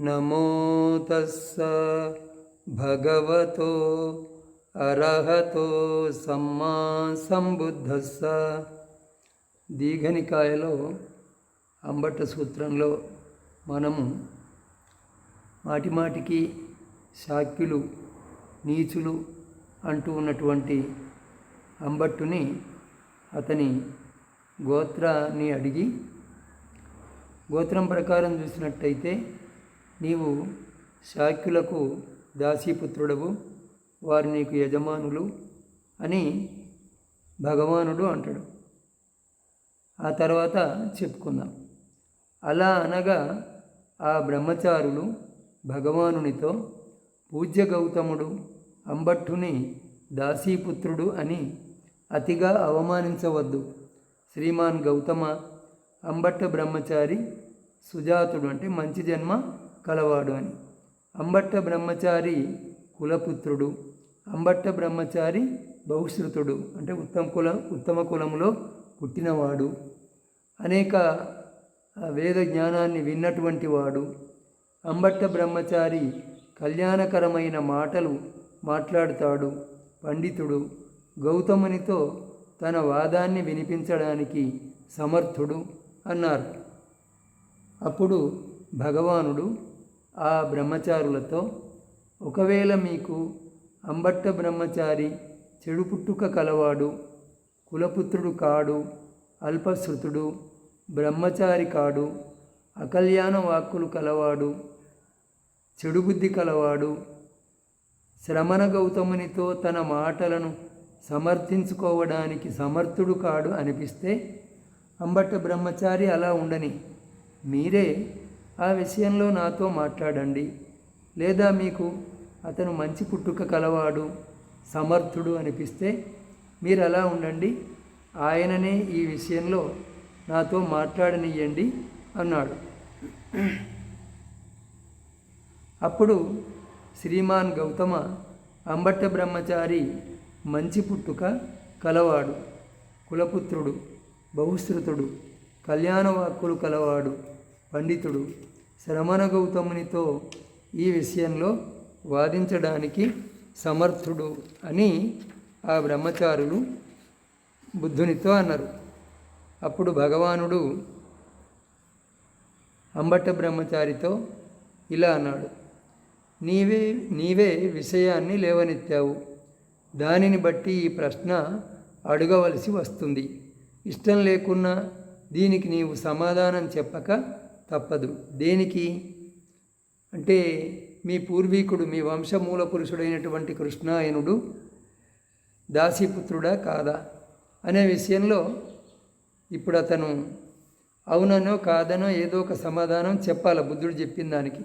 నమో తస్స భగవతో అర్హతో సమ్మా సంబుద్ధస్స. దీఘనికాయలో అంబట్ట సూత్రంలో మనము మాటిమాటికి శాక్యులు నీచులు అంటూ ఉన్నటువంటి అంబట్టుని అతని గోత్రాన్ని అడిగి, గోత్రం ప్రకారం చూసినట్టయితే నీవు శాక్యులకు దాసీపుత్రుడవు, వారు నీకు యజమానులు అని భగవానుడు అంటాడు. ఆ తర్వాత చెప్పుకుందాం. అలా అనగా ఆ బ్రహ్మచారులు భగవానునితో పూజ్య గౌతముడు అంబట్టుని దాసీపుత్రుడు అని అతిగా అవమానించవద్దు. శ్రీమాన్ గౌతమ, అంబట్ట బ్రహ్మచారి సుజాతుడు అంటే మంచి జన్మ కలవాడు అని. అంబట్ట బ్రహ్మచారి కులపుత్రుడు, అంబట్ట బ్రహ్మచారి బహుశ్రుతుడు అంటే ఉత్తమ కులములో పుట్టినవాడు, అనేక వేద జ్ఞానాన్ని విన్నటువంటి వాడు. అంబట్ట బ్రహ్మచారి కళ్యాణకరమైన మాటలు మాట్లాడుతాడు, పండితుడు. గౌతమునితో తన వాదాన్ని వినిపించడానికి సమర్థుడు అన్నారు. అప్పుడు భగవానుడు ఆ బ్రహ్మచారులతో, ఒకవేళ మీకు అంబట్ట బ్రహ్మచారి చెడు పుట్టుక కలవాడు, కులపుత్రుడు కాడు, అల్పశ్రుతుడు, బ్రహ్మచారి కాడు, అకల్యాణ వాక్కులు కలవాడు, చెడు బుద్ధి కలవాడు, శ్రమణ గౌతమునితో తన మాటలను సమర్థించుకోవడానికి సమర్థుడు కాడు అనిపిస్తే అంబట్ట బ్రహ్మచారి అలా ఉండని, మీరే ఆ విషయంలో నాతో మాట్లాడండి. లేదా మీకు అతను మంచి పుట్టుక కలవాడు, సమర్థుడు అనిపిస్తే మీరు అలా ఉండండి, ఆయననే ఈ విషయంలో నాతో మాట్లాడనియండి అన్నాడు. అప్పుడు శ్రీమాన్ గౌతమ, అంబట్ట బ్రహ్మచారి మంచి పుట్టుక కలవాడు, కులపుత్రుడు, బహుశ్రుతుడు, కళ్యాణవాక్కులు కలవాడు, పండితుడు, శ్రమణ గౌతమునితో ఈ విషయంలో వాదించడానికి సమర్థుడు అని ఆ బ్రహ్మచారులు బుద్ధునితో అన్నారు. అప్పుడు భగవానుడు అంబట్ట బ్రహ్మచారితో ఇలా అన్నాడు, నీవే విషయాన్ని లేవనెత్తావు, దానిని బట్టి ఈ ప్రశ్న అడగవలసి వస్తుంది. ఇష్టం లేకున్నా దీనికి నీవు సమాధానం చెప్పక తప్పదు. దేనికి అంటే, మీ పూర్వీకుడు, మీ వంశమూల పురుషుడైనటువంటి కృష్ణాయనుడు దాసీపుత్రుడా కాదా అనే విషయంలో ఇప్పుడు అతను అవుననో కాదనో ఏదో ఒక సమాధానం చెప్పాల. బుద్ధుడు చెప్పిన దానికి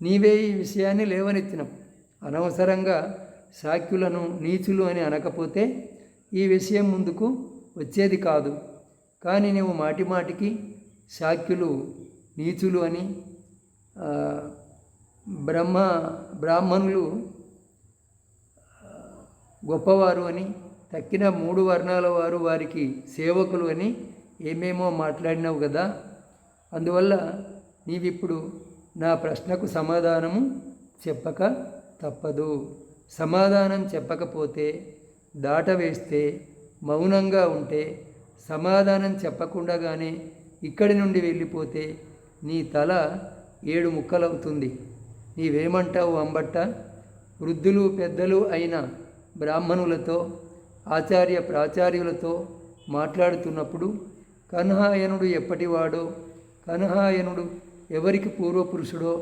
నీవే ఈ విషయాన్ని లేవనెత్తినవు. అనవసరంగా శాక్యులను నీచులు అని అనకపోతే ఈ విషయం ముందుకు వచ్చేది కాదు. కానీ నువ్వు మాటిమాటికి శాక్యులు నీచులు అని, బ్రాహ్మణులు గొప్పవారు అని, తక్కిన 3 వర్ణాల వారు వారికి సేవకులు అని ఏమేమో మాట్లాడినావు కదా. అందువల్ల నీవిప్పుడు నా ప్రశ్నకు సమాధానము చెప్పక తప్పదు. సమాధానం చెప్పకపోతే, దాటవేస్తే, మౌనంగా ఉంటే, సమాధానం చెప్పకుండానే ఇక్కడి నుండి వెళ్ళిపోతే నీ తల 7 ముక్కలవుతుంది. నీవేమంటావు అంబట్ట? వృద్ధులు పెద్దలు అయిన బ్రాహ్మణులతో, ఆచార్య ప్రాచార్యులతో మాట్లాడుతున్నప్పుడు కన్హాయనుడు ఎప్పటివాడో, కన్హాయనుడు ఎవరికి పూర్వపురుషుడో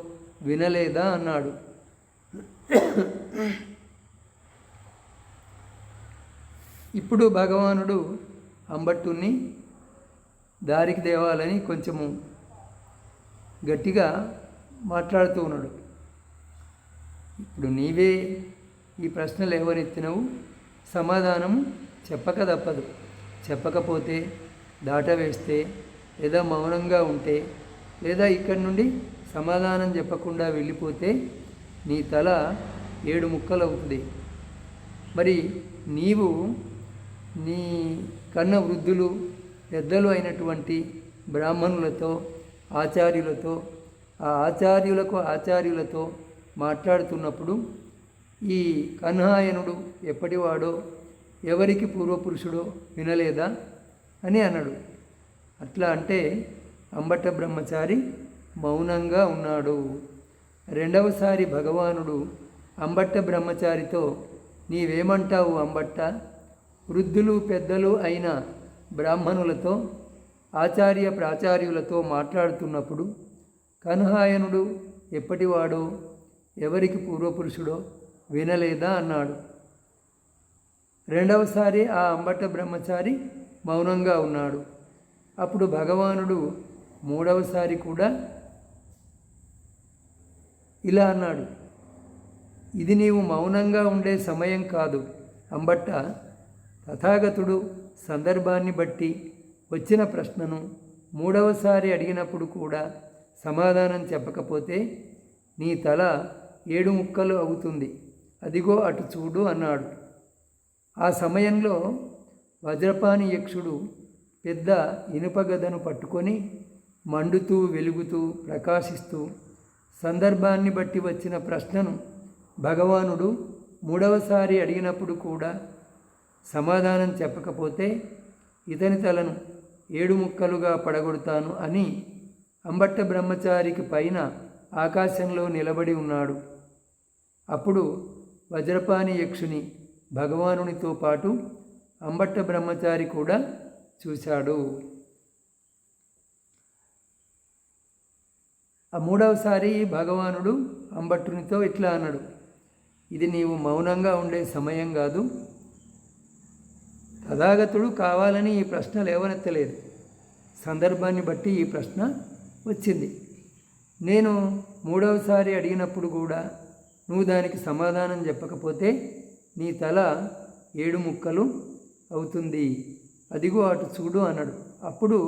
వినలేదా అన్నాడు. ఇప్పుడు భగవానుడు అంబట్టుని దారికి తేవాలని కొంచెము గట్టిగా మాట్లాడుతూ ఉన్నాడు. ఇప్పుడు నీవే ఈ ప్రశ్నలు లేవనెత్తినవు, సమాధానం చెప్పక తప్పదు. చెప్పకపోతే, దాటవేస్తే, లేదా మౌనంగా ఉంటే, లేదా ఇక్కడి నుండి సమాధానం చెప్పకుండా వెళ్ళిపోతే నీ తల 7 ముక్కలవుతుంది. మరి నీవు నీ కన్న వృద్ధులు పెద్దలు అయినటువంటి బ్రాహ్మణులతో, ఆచార్యులతో ఆ ఆచార్యులతో మాట్లాడుతున్నప్పుడు ఈ కన్హాయనుడు ఎప్పటివాడో, ఎవరికి పూర్వపురుషుడో వినలేదా అని అన్నాడు. అట్లా అంటే అంబట్ట బ్రహ్మచారి మౌనంగా ఉన్నాడు. రెండవసారి భగవానుడు అంబట్ట బ్రహ్మచారితో, నీవేమంటావు అంబట్ట? వృద్ధులు పెద్దలు అయిన బ్రాహ్మణులతో, ఆచార్య ప్రాచార్యులతో మాట్లాడుతున్నప్పుడు కన్హాయనుడు ఎప్పటివాడో, ఎవరికి పూర్వపురుషుడో వినలేదా అన్నాడు. రెండవసారి ఆ అంబట్ట బ్రహ్మచారి మౌనంగా ఉన్నాడు. అప్పుడు భగవానుడు మూడవసారి కూడా ఇలా అన్నాడు, ఇది నీవు మౌనంగా ఉండే సమయం కాదు అంబట్ట. తథాగతుడు సందర్భాన్ని బట్టి వచ్చిన ప్రశ్నను మూడవసారి అడిగినప్పుడు కూడా సమాధానం చెప్పకపోతే నీ తల 7 ముక్కలు అవుతుంది, అదిగో అటు చూడు అన్నాడు. ఆ సమయంలో వజ్రపాణి యక్షుడు పెద్ద ఇనుపగదను పట్టుకొని మండుతూ వెలుగుతూ ప్రకాశిస్తూ సందర్భాన్ని బట్టి వచ్చిన ప్రశ్నను భగవానుడు మూడవసారి అడిగినప్పుడు కూడా సమాధానం చెప్పకపోతే ఇతని తలను 7 ముక్కలుగా పడగొడతాను అని అంబట్ట బ్రహ్మచారికి పైన ఆకాశంలో నిలబడి ఉన్నాడు. అప్పుడు వజ్రపాణి యక్షుని భగవానునితో పాటు అంబట్ట బ్రహ్మచారి కూడా చూశాడు. ఆ మూడవసారి భగవానుడు అంబట్టునితో ఇట్లా అన్నాడు, ఇది నీవు మౌనంగా ఉండే సమయం కాదు. తథాగతుడు కావాలని ఈ ప్రశ్న లేవనెత్తలేదు, సందర్భాన్ని బట్టి ఈ ప్రశ్న వచ్చింది. నేను మూడవసారి అడిగినప్పుడు కూడా నువ్వు దానికి సమాధానం చెప్పకపోతే నీ తల 7 ముక్కలు అవుతుంది, అదిగో అటు చూడు అన్నాడు. అప్పుడు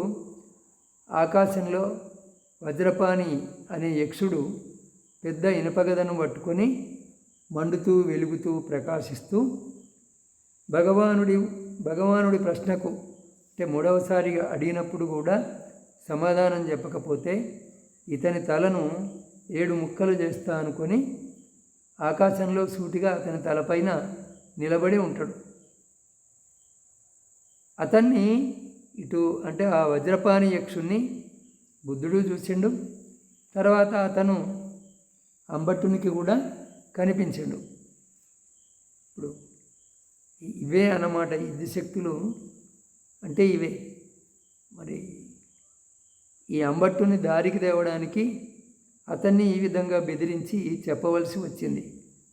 ఆకాశంలో వజ్రపాణి అనే యక్షుడు పెద్ద ఇనపగదను పట్టుకొని మండుతూ వెలుగుతూ ప్రకాశిస్తూ భగవానుడి ప్రశ్నకు అంటే మూడవసారిగా అడిగినప్పుడు కూడా సమాధానం చెప్పకపోతే ఇతని తలను 7 ముక్కలు చేస్తా అనుకొని ఆకాశంలో సూటిగా అతని తలపైన నిలబడి ఉంటాడు. అతన్ని ఇటు అంటే ఆ వజ్రపాణి యక్షుణ్ణి బుద్ధుడు చూసిండు. తర్వాత అతను అంబట్టునికి కూడా కనిపించిండు. ఇప్పుడు ఇవే అన్నమాట యుద్ధ శక్తులు అంటే ఇవే. మరి ఈ అంబట్టుని దారికి తేవడానికి అతన్ని ఈ విధంగా బెదిరించి చెప్పవలసి వచ్చింది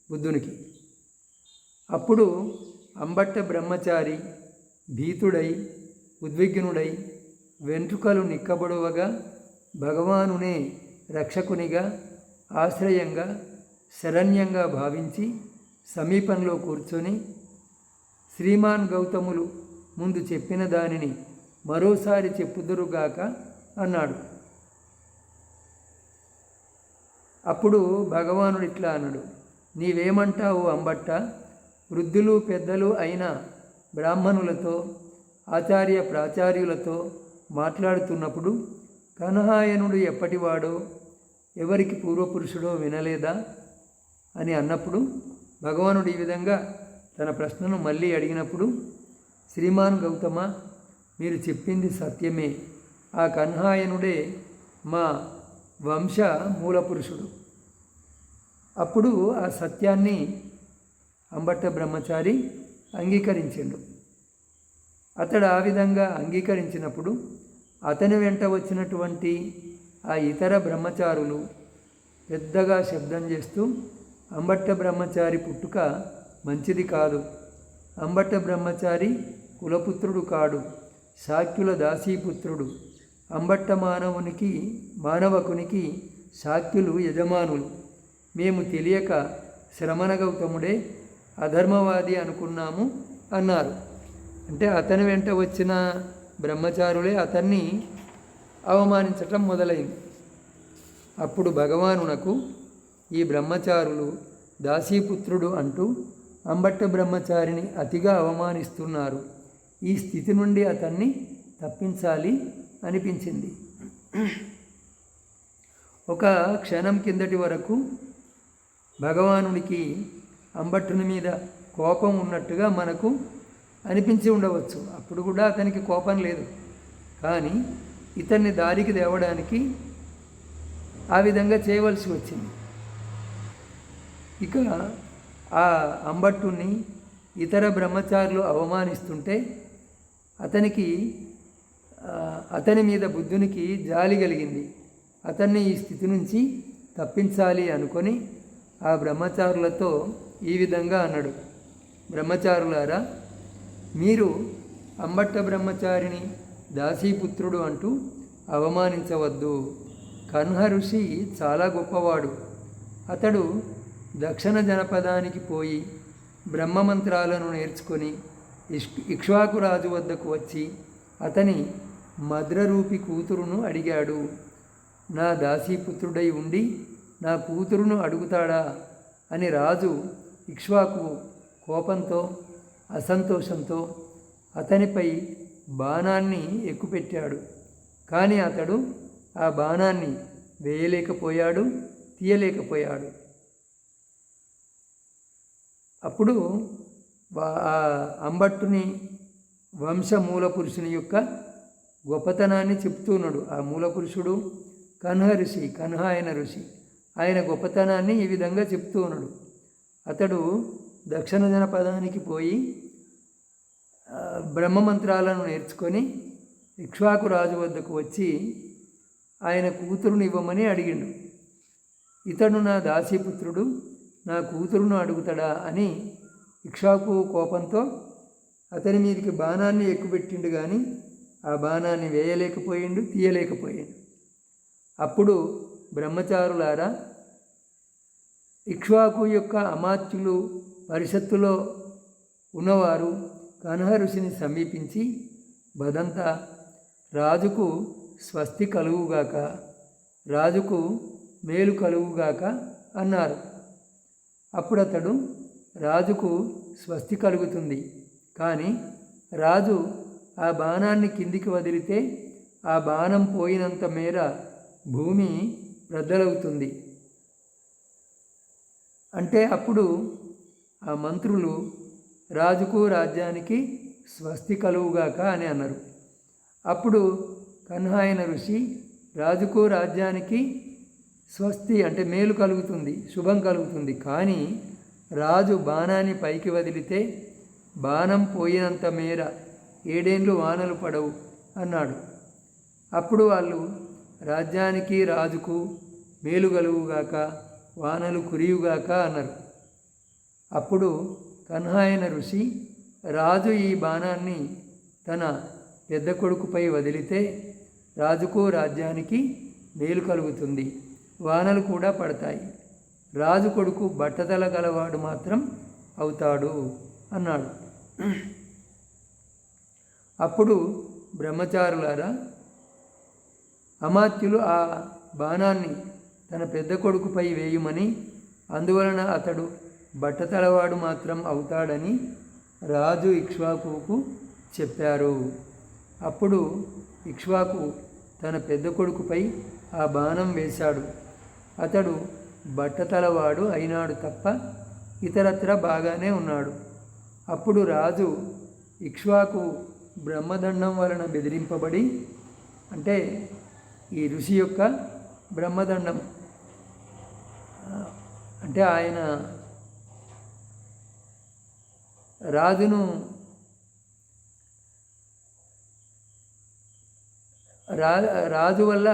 బుద్ధునికి. అప్పుడు అంబట్ట బ్రహ్మచారి భీతుడై ఉద్విగ్నుడై వెంట్రుకలు నిక్కబడువగా భగవానునే రక్షకునిగా ఆశ్రయంగా శరణ్యంగా భావించి సమీపంలో కూర్చొని శ్రీమాన్ గౌతములు ముందు చెప్పిన దానిని మరోసారి చెప్పుదురుగాక అన్నాడు. అప్పుడు భగవానుడు ఇట్లా అన్నాడు, నీవేమంటావు అంబట్ట? వృద్ధులు పెద్దలు అయిన బ్రాహ్మణులతో ఆచార్య ప్రాచార్యులతో మాట్లాడుతున్నప్పుడు కన్హాయనుడు ఎప్పటివాడో, ఎవరికి పూర్వపురుషుడో వినలేదా అని అన్నప్పుడు భగవానుడు ఈ విధంగా తన ప్రశ్నను మళ్ళీ అడిగినప్పుడు, శ్రీమాన్ గౌతమ, మీరు చెప్పింది సత్యమే. ఆ కన్హాయనుడే మా వంశ మూలపురుషుడు. అప్పుడు ఆ సత్యాన్ని అంబట్ట బ్రహ్మచారి అంగీకరించిండు. అతడు ఆ విధంగా అంగీకరించినప్పుడు అతని వెంట వచ్చినటువంటి ఆ ఇతర బ్రహ్మచారులు పెద్దగా శబ్దం చేస్తూ, అంబట్ట బ్రహ్మచారి పుట్టుక మంచిది కాదు, అంబట్ట బ్రహ్మచారి కులపుత్రుడు కాడు, శాక్యుల దాసీపుత్రుడు, అంబట్ట మానవకునికి శాక్యులు యజమానులు, మేము తెలియక శ్రమణ గౌతముడే అధర్మవాది అనుకున్నాము అన్నారు. అంటే అతని వెంట వచ్చిన బ్రహ్మచారులే అతన్ని అవమానించటం మొదలైంది. అప్పుడు భగవానునకు ఈ బ్రహ్మచారులు దాసీపుత్రుడు అంటూ అంబట్ట బ్రహ్మచారిని అతిగా అవమానిస్తున్నారు, ఈ స్థితి నుండి అతన్ని తప్పించాలి అనిపించింది. ఒక క్షణం కిందటి వరకు భగవానుడికి అంబట్టుని మీద కోపం ఉన్నట్టుగా మనకు అనిపించి ఉండవచ్చు. అప్పుడు కూడా అతనికి కోపం లేదు, కానీ ఇతన్ని దారికి తేవడానికి ఆ విధంగా చేయవలసి వచ్చింది. ఇక ఆ అంబట్టుని ఇతర బ్రహ్మచారులు అవమానిస్తుంటే అతని మీద బుద్ధునికి జాలి కలిగింది. అతన్ని ఈ స్థితి నుంచి తప్పించాలి అనుకొని ఆ బ్రహ్మచారులతో ఈ విధంగా అన్నాడు: బ్రహ్మచారులారా, మీరు అంబట్ట బ్రహ్మచారిని దాసీపుత్రుడు అంటూ అవమానించవద్దు. కన్హ ఋషి చాలా గొప్పవాడు. అతడు దక్షిణ జనపదానికి పోయి బ్రహ్మమంత్రాలను నేర్చుకొని ఇక్ష్వాకు రాజు వద్దకు వచ్చి అతని మద్రరూపి కూతురును అడిగాడు. నా దాసీపుత్రుడై ఉండి నా కూతురును అడుగుతాడా అని రాజు ఇక్ష్వాకు కోపంతో అసంతోషంతో అతనిపై బాణాన్ని ఎక్కుపెట్టాడు. కానీ అతడు ఆ బాణాన్ని వేయలేకపోయాడు, తీయలేకపోయాడు. అప్పుడు ఆ అంబట్టుని వంశమూల పురుషుని యొక్క గొప్పతనాన్ని చెప్తున్నాడు. ఆ మూల పురుషుడు కన్హ ఋషి, కన్హ ఆయన ఋషి. ఆయన గొప్పతనాన్ని ఈ విధంగా చెప్తూ ఉన్నాడు. అతడు దక్షిణ జనపదానికి పోయి బ్రహ్మమంత్రాలను నేర్చుకొని ఇక్ష్వాకు రాజు వద్దకు వచ్చి ఆయన కూతురుని ఇవ్వమని అడిగిండు. ఇతడు నా దాసీపుత్రుడు, నా కూతురును అడుగుతాడా అని ఇక్ష్వాకు కోపంతో అతని మీదకి బాణాన్ని ఎక్కుపెట్టిండు, కానీ ఆ బాణాన్ని వేయలేకపోయిండు, తీయలేకపోయిండు. అప్పుడు బ్రహ్మచారులారా, ఇక్ష్వాకు యొక్క అమాత్యులు పరిషత్తులో ఉన్నవారు కన్హ ఋషిని సమీపించి, బదంత రాజుకు స్వస్తి కలుగుగాక, రాజుకు మేలు కలుగుగాక అన్నారు. అప్పుడు అతడు రాజుకు స్వస్తి కలుగుతుంది, కానీ రాజు ఆ బాణాన్ని కిందికి వదిలితే ఆ బాణం పోయినంత మేర భూమి ప్రద్దలవుతుంది అంటే అప్పుడు ఆ మంత్రులు రాజుకు రాజ్యానికి స్వస్తి కలుగుగాక అని అన్నారు. అప్పుడు కన్హాయన ఋషి రాజుకు రాజ్యానికి స్వస్తి అంటే మేలు కలుగుతుంది, శుభం కలుగుతుంది, కానీ రాజు బాణాన్ని పైకి వదిలితే బాణం పోయినంత మేర 7 ఏండ్లు వానలు పడవు అన్నాడు. అప్పుడు వాళ్ళు రాజ్యానికి రాజుకు మేలు కలుగుగాక, వానలు కురియుగాక అన్నారు. అప్పుడు కన్హాయన ఋషి రాజు ఈ బాణాన్ని తన పెద్ద కొడుకుపై వదిలితే రాజుకు రాజ్యానికి మేలు కలుగుతుంది, వానలు కూడా పడతాయి, రాజు కొడుకు బట్టతల గలవాడు మాత్రం అవుతాడు అన్నాడు. అప్పుడు బ్రహ్మచారులారా, అమాత్యులు ఆ బాణాన్ని తన పెద్ద కొడుకుపై వేయుమని, అందువలన అతడు బట్టతలవాడు మాత్రం అవుతాడని రాజు ఇక్ష్వాకుకు చెప్పారు. అప్పుడు ఇక్ష్వాకు తన పెద్ద కొడుకుపై ఆ బాణం వేశాడు. అతడు బట్టతలవాడు అయినాడు తప్ప ఇతరత్ర బాగానే ఉన్నాడు. అప్పుడు రాజు ఇక్ష్వాకు బ్రహ్మదండం వలన బెదిరింపబడి, అంటే ఈ ఋషి యొక్క బ్రహ్మదండం అంటే ఆయన రాజు వల్ల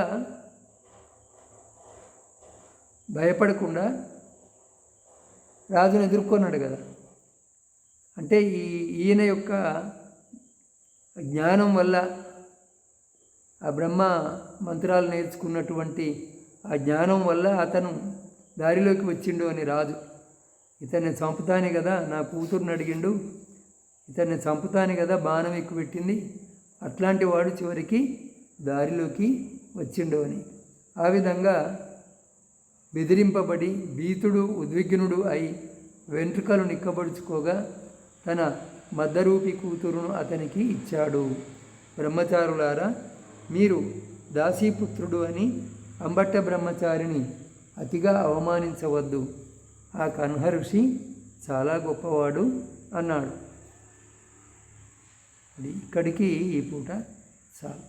భయపడకుండా రాజును ఎదుర్కొన్నాడు కదా. అంటే ఈయన యొక్క జ్ఞానం వల్ల, ఆ బ్రహ్మ మంత్రాలు నేర్చుకున్నటువంటి ఆ జ్ఞానం వల్ల అతను దారిలోకి వచ్చిండు అని రాజు. ఇతన్ని చంపుతానే కదా నా కూతురుని అడిగిండు, ఇతన్ని చంపుతానే కదా బాణం ఎక్కుపెట్టింది, అట్లాంటి వాడు చివరికి దారిలోకి వచ్చిండు అని. ఆ విధంగా బెదిరింపబడి భీతుడు ఉద్విగ్నుడు అయి వెంట్రుకలు నిక్కబడుచుకోగా తన మద్దరూపి కూతురును అతనికి ఇచ్చాడు. బ్రహ్మచారులారా, మీరు దాసీపుత్రుడు అని అంబట్ట బ్రహ్మచారిని అతిగా అవమానించవద్దు, ఆ కన్హ ఋషి చాలా గొప్పవాడు అన్నాడు. అది ఇక్కడికి ఈ పూట చాలు.